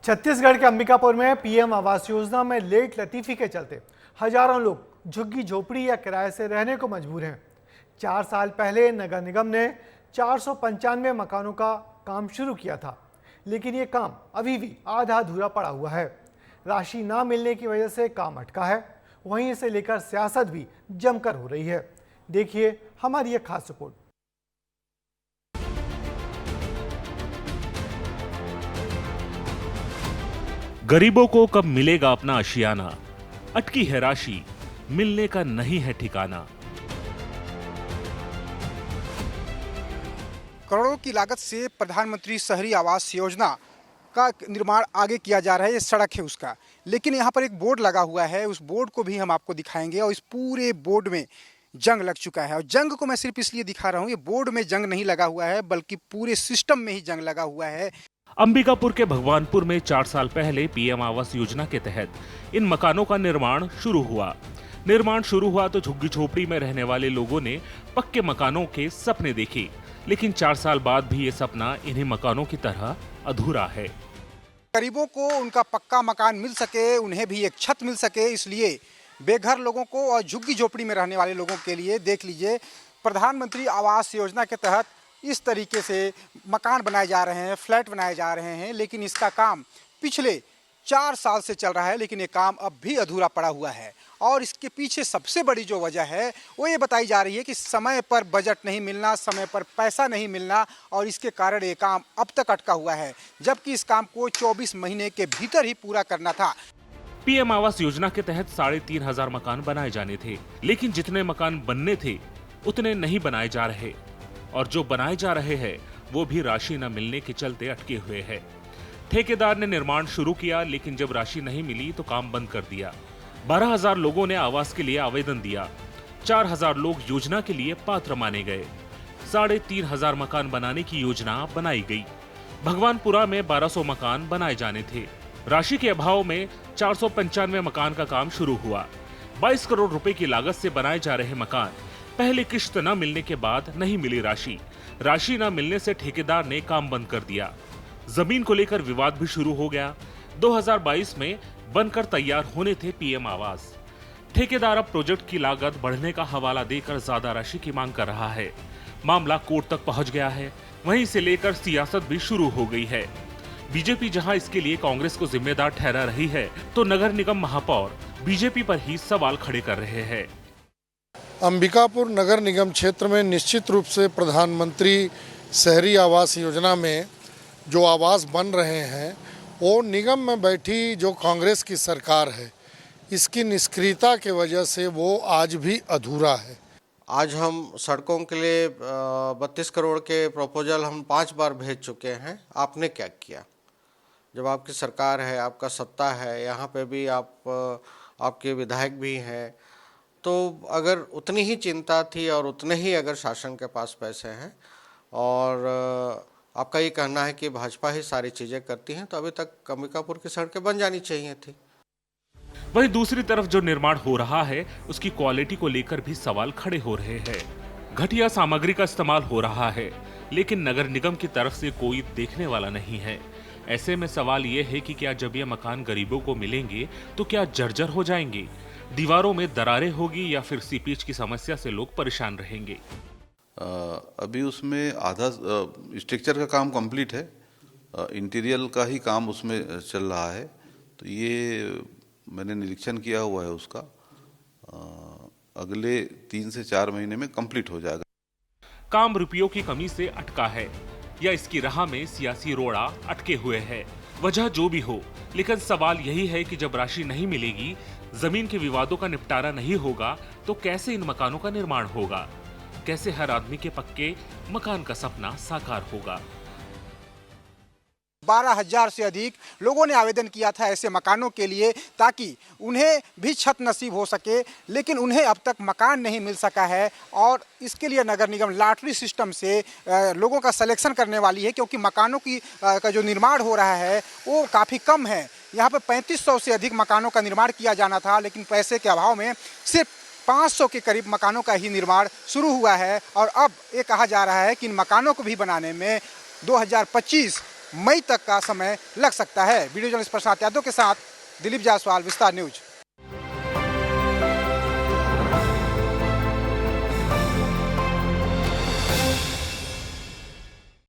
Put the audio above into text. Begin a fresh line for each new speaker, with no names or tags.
छत्तीसगढ़ के अंबिकापुर में पीएम आवास योजना में लेट लतीफी के चलते हजारों लोग झुग्गी झोपड़ी या किराए से रहने को मजबूर हैं। 4 साल पहले नगर निगम ने 495 मकानों का काम शुरू किया था, लेकिन ये काम अभी भी आधा अधूरा पड़ा हुआ है। राशि ना मिलने की वजह से काम अटका है। वहीं इसे लेकर सियासत भी जमकर हो रही है। देखिए हमारी एक खास रिपोर्ट।
गरीबों को कब मिलेगा अपना आशियाना, अटकी है राशि, मिलने का नहीं है ठिकाना।
करोड़ों की लागत से प्रधानमंत्री शहरी आवास योजना का निर्माण आगे किया जा रहा है। ये सड़क है उसका, लेकिन यहाँ पर एक बोर्ड लगा हुआ है। उस बोर्ड को भी हम आपको दिखाएंगे और इस पूरे बोर्ड में जंग लग चुका है। और जंग को मैं सिर्फ इसलिए दिखा रहा हूँ, ये बोर्ड में जंग नहीं लगा हुआ है बल्कि पूरे सिस्टम में ही जंग लगा हुआ है।
अंबिकापुर के भगवानपुर में 4 साल पहले पीएम आवास योजना के तहत इन मकानों का निर्माण शुरू हुआ तो झुग्गी झोपड़ी में रहने वाले लोगों ने पक्के मकानों के सपने देखे, लेकिन 4 साल बाद भी ये सपना इन्हीं मकानों की तरह अधूरा है।
गरीबों को उनका पक्का मकान मिल सके, उन्हें भी एक छत मिल सके, इसलिए बेघर लोगों को और झुग्गी झोपड़ी में रहने वाले लोगों के लिए देख लीजिए, प्रधानमंत्री आवास योजना के तहत इस तरीके से मकान बनाए जा रहे हैं, फ्लैट बनाए जा रहे हैं। लेकिन इसका काम पिछले 4 साल से चल रहा है, लेकिन ये काम अब भी अधूरा पड़ा हुआ है। और इसके पीछे सबसे बड़ी जो वजह है वो ये बताई जा रही है कि समय पर बजट नहीं मिलना, समय पर पैसा नहीं मिलना, और इसके कारण ये काम अब तक अटका हुआ है, जबकि इस काम को 24 महीने के भीतर ही पूरा करना था।
पीएम आवास योजना के तहत 3,500 मकान बनाए जाने थे, लेकिन जितने मकान बनने थे उतने नहीं बनाए जा रहे, और जो बनाए जा रहे हैं वो भी राशि न मिलने के चलते अटके हुए हैं। ठेकेदार ने निर्माण शुरू किया, लेकिन जब राशि नहीं मिली तो काम बंद कर दिया। 12,000 लोगों ने आवास के लिए आवेदन दिया। 4,000 लोग योजना के लिए पात्र माने गए। 3,500 मकान बनाने की योजना बनाई गई। भगवानपुरा में 1200 मकान बनाए जाने थे। राशि के अभाव में 495 मकान का काम शुरू हुआ। 22 करोड़ रुपए की लागत से बनाए जा रहे मकान पहले किश्त न मिलने के बाद नहीं मिली राशि न मिलने से ठेकेदार ने काम बंद कर दिया। जमीन को लेकर विवाद भी शुरू हो गया। 2022 में बनकर तैयार होने थे पीएम आवास। ठेकेदार अब प्रोजेक्ट की लागत बढ़ने का हवाला देकर ज्यादा राशि की मांग कर रहा है। मामला कोर्ट तक पहुंच गया है। वहीं से लेकर सियासत भी शुरू हो गई है। बीजेपी जहां इसके लिए कांग्रेस को जिम्मेदार ठहरा रही है, तो नगर निगम महापौर बीजेपी पर ही सवाल खड़े कर रहे हैं।
अंबिकापुर नगर निगम क्षेत्र में निश्चित रूप से प्रधानमंत्री शहरी आवास योजना में जो आवास बन रहे हैं वो निगम में बैठी जो कांग्रेस की सरकार है, इसकी निष्क्रियता की वजह से वो आज भी अधूरा है।
आज हम सड़कों के लिए 32 करोड़ के प्रपोजल हम 5 बार भेज चुके हैं। आपने क्या किया? जब आपकी सरकार है, आपका सत्ता है, यहाँ पे भी आपके विधायक भी हैं, तो अगर उतनी ही चिंता थी और उतने ही अगर शासन के पास पैसे हैं और आपका ये कहना है कि भाजपा ही सारी चीज़ें करती हैं, तो अभी तक अंबिकापुर की सड़कें बन जानी चाहिए थी।
वहीं दूसरी तरफ जो निर्माण हो रहा है उसकी क्वालिटी को लेकर भी सवाल खड़े हो रहे हैं। घटिया सामग्री का इस्तेमाल हो रहा है, लेकिन नगर निगम की तरफ से कोई देखने वाला नहीं है। ऐसे में सवाल ये है कि क्या जब ये मकान गरीबों को मिलेंगे तो क्या जर्जर हो जाएंगे, दीवारों में दरारें होगी, या फिर सीपेज की समस्या से लोग परेशान रहेंगे?
अभी उसमें आधा स्ट्रक्चर का काम कंप्लीट है, इंटीरियर का ही काम उसमें चल रहा है। तो ये मैंने निरीक्षण किया हुआ है उसका, अगले 3 से 4 महीने में कंप्लीट हो जाएगा।
काम रुपयों की कमी से अटका है या इसकी राह में सियासी रोड़ा अटके हुए है? वजह जो भी हो, लेकिन सवाल यही है कि जब राशि नहीं मिलेगी, जमीन के विवादों का निपटारा नहीं होगा, तो कैसे इन मकानों का निर्माण होगा? कैसे हर आदमी के पक्के मकान का सपना साकार होगा?
12,000 से अधिक लोगों ने आवेदन किया था ऐसे मकानों के लिए, ताकि उन्हें भी छत नसीब हो सके, लेकिन उन्हें अब तक मकान नहीं मिल सका है। और इसके लिए नगर निगम लॉटरी सिस्टम से लोगों का सिलेक्शन करने वाली है, क्योंकि मकानों का जो निर्माण हो रहा है वो काफ़ी कम है। यहाँ पर 3500 से अधिक मकानों का निर्माण किया जाना था, लेकिन पैसे के अभाव में सिर्फ 500 के करीब मकानों का ही निर्माण शुरू हुआ है। और अब ये कहा जा रहा है कि इन मकानों को भी बनाने में 2025 मई तक का समय लग सकता है। वीडियो जर्नलिस्ट प्रशांत यादव के साथ दिलीप जायसवाल, विस्तार न्यूज।